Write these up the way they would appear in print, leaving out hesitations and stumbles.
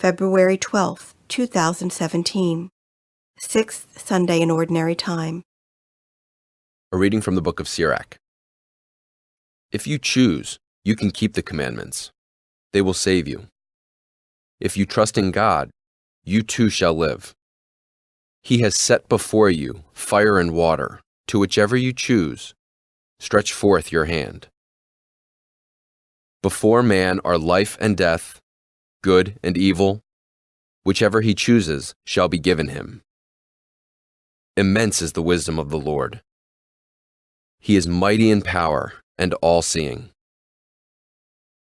February 12, 2017. Sixth Sunday in Ordinary Time. A reading from the book of Sirach. If you choose, you can keep the commandments. They will save you. If you trust in God, you too shall live. He has set before you fire and water, to whichever you choose. Stretch forth your hand. Before man are life and death, good and evil. Whichever he chooses shall be given him. Immense is the wisdom of the Lord. He is mighty in power and all-seeing.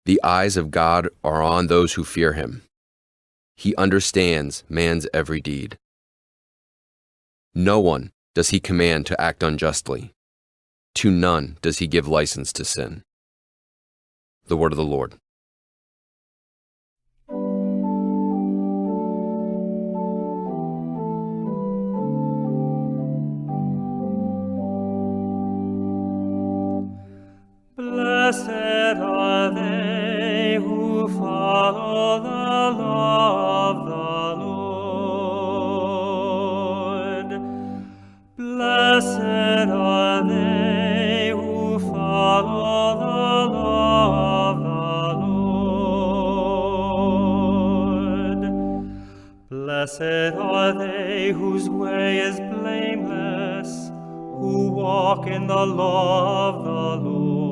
The eyes of God are on those who fear him. He understands man's every deed. No one does he command to act unjustly. To none does he give license to sin. The word of the Lord. Blessed are they who follow the law of the Lord. Blessed are they who follow the law of the Lord. Blessed are they whose way is blameless, who walk in the law of the Lord.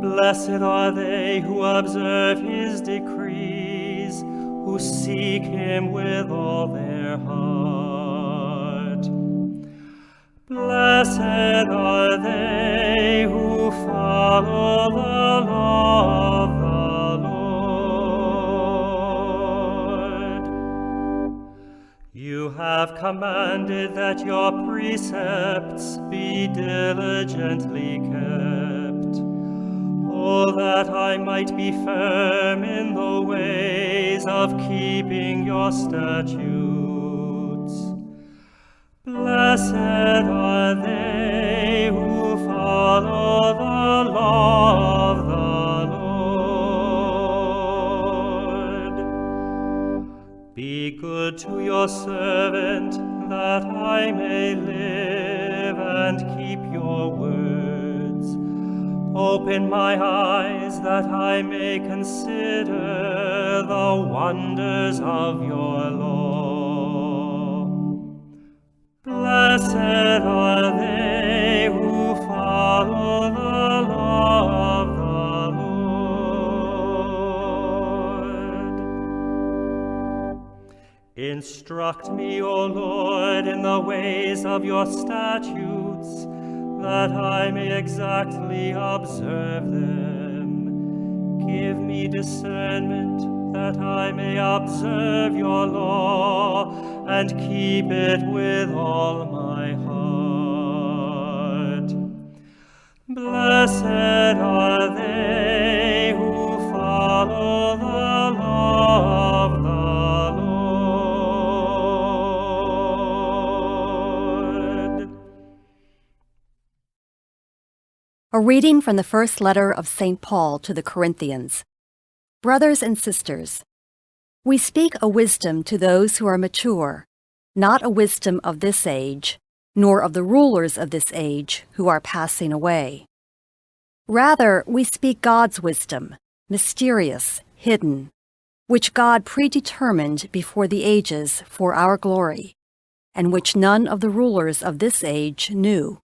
Blessed are they who observe his decrees, who seek him with all their heart. Blessed are they who follow the law of the Lord. You have commanded that your precepts be diligently kept. Oh, that I might be firm in the ways of keeping your statutes. Blessed are they who follow the law of the Lord. Be good to your servant, that I may live and keep your words. Open my eyes that I may consider the wonders of your law. Blessed are they who follow the law of the Lord. Instruct me, O Lord, in the ways of your statutes, that I may exactly observe them. Give me discernment, that I may observe your law, and keep it with all my heart. Blessed are they who follow the law of the A reading from the first letter of St. Paul to the Corinthians. Brothers and sisters, we speak a wisdom to those who are mature, not a wisdom of this age, nor of the rulers of this age who are passing away. Rather, we speak God's wisdom, mysterious, hidden, which God predetermined before the ages for our glory, and which none of the rulers of this age knew.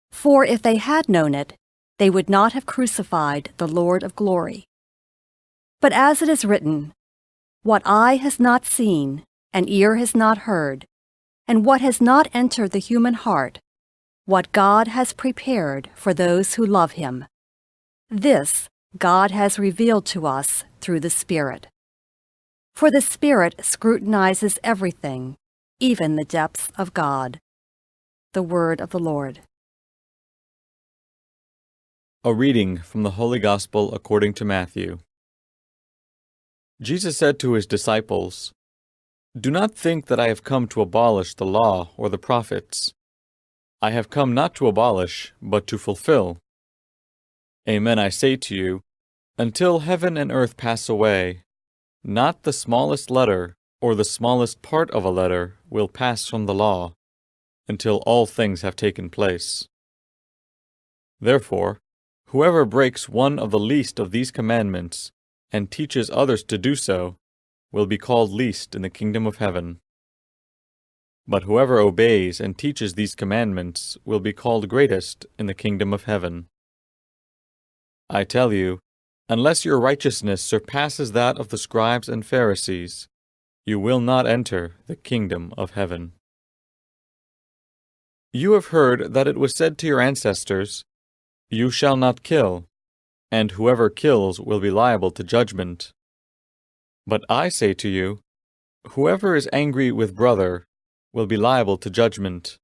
For if they had known it, they would not have crucified the Lord of glory. But as it is written, what eye has not seen, and ear has not heard, and what has not entered the human heart, what God has prepared for those who love him. This God has revealed to us through the Spirit. For the Spirit scrutinizes everything, even the depths of God. The word of the Lord. A reading from the Holy Gospel according to Matthew. Jesus said to his disciples, "Do not think that I have come to abolish the law or the prophets. I have come not to abolish, but to fulfill. Amen, I say to you, until heaven and earth pass away, Not the smallest letter or the smallest part of a letter will pass from the law until all things have taken place. Therefore, whoever breaks one of the least of these commandments and teaches others to do so will be called least in the kingdom of heaven. But whoever obeys and teaches these commandments will be called greatest in the kingdom of heaven. I tell you, unless your righteousness surpasses that of the scribes and Pharisees, you will not enter the kingdom of heaven. You have heard that it was said to your ancestors, "You shall not kill, and whoever kills will be liable to judgment." But I say to you, whoever is angry with brother will be liable to judgment,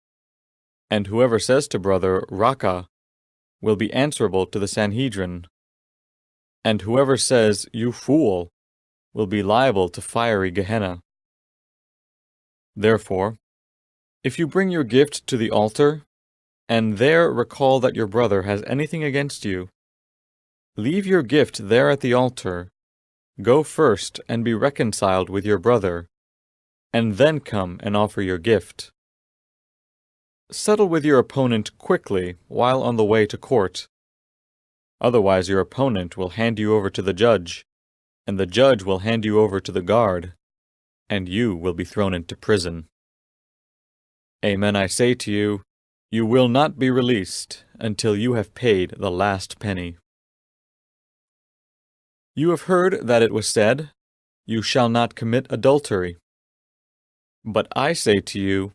and whoever says to brother, "Raca," will be answerable to the Sanhedrin, and whoever says, "You fool," will be liable to fiery Gehenna. Therefore, if you bring your gift to the altar, and there recall that your brother has anything against you, leave your gift there at the altar, go first and be reconciled with your brother, and then come and offer your gift. Settle with your opponent quickly while on the way to court. Otherwise your opponent will hand you over to the judge, and the judge will hand you over to the guard, and you will be thrown into prison. Amen, I say to you, you will not be released until you have paid the last penny. You have heard that it was said, "You shall not commit adultery." But I say to you,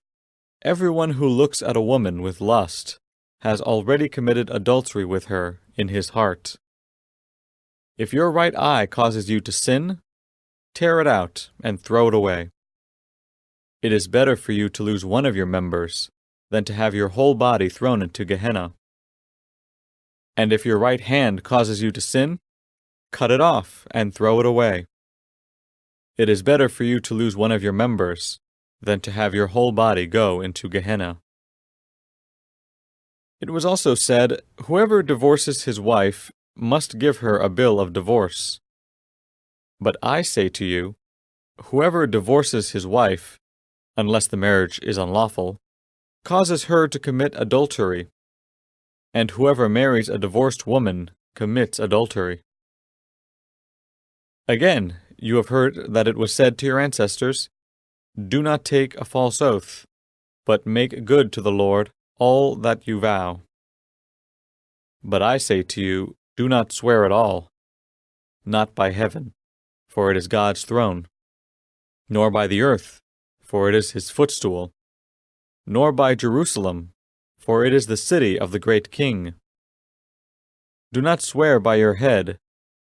everyone who looks at a woman with lust has already committed adultery with her in his heart. If your right eye causes you to sin, tear it out and throw it away. It is better for you to lose one of your members than to have your whole body thrown into Gehenna. And if your right hand causes you to sin, cut it off and throw it away. It is better for you to lose one of your members than to have your whole body go into Gehenna. It was also said, "Whoever divorces his wife must give her a bill of divorce." But I say to you, whoever divorces his wife, unless the marriage is unlawful, causes her to commit adultery, and whoever marries a divorced woman commits adultery. Again, you have heard that it was said to your ancestors, "Do not take a false oath, but make good to the Lord all that you vow." But I say to you, do not swear at all, not by heaven, for it is God's throne, nor by the earth, for it is his footstool, nor by Jerusalem, for it is the city of the great King. Do not swear by your head,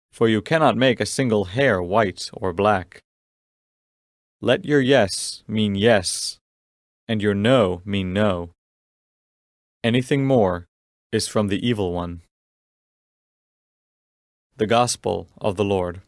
for you cannot make a single hair white or black. Let your yes mean yes, and your no mean no. Anything more is from the evil one. The Gospel of the Lord.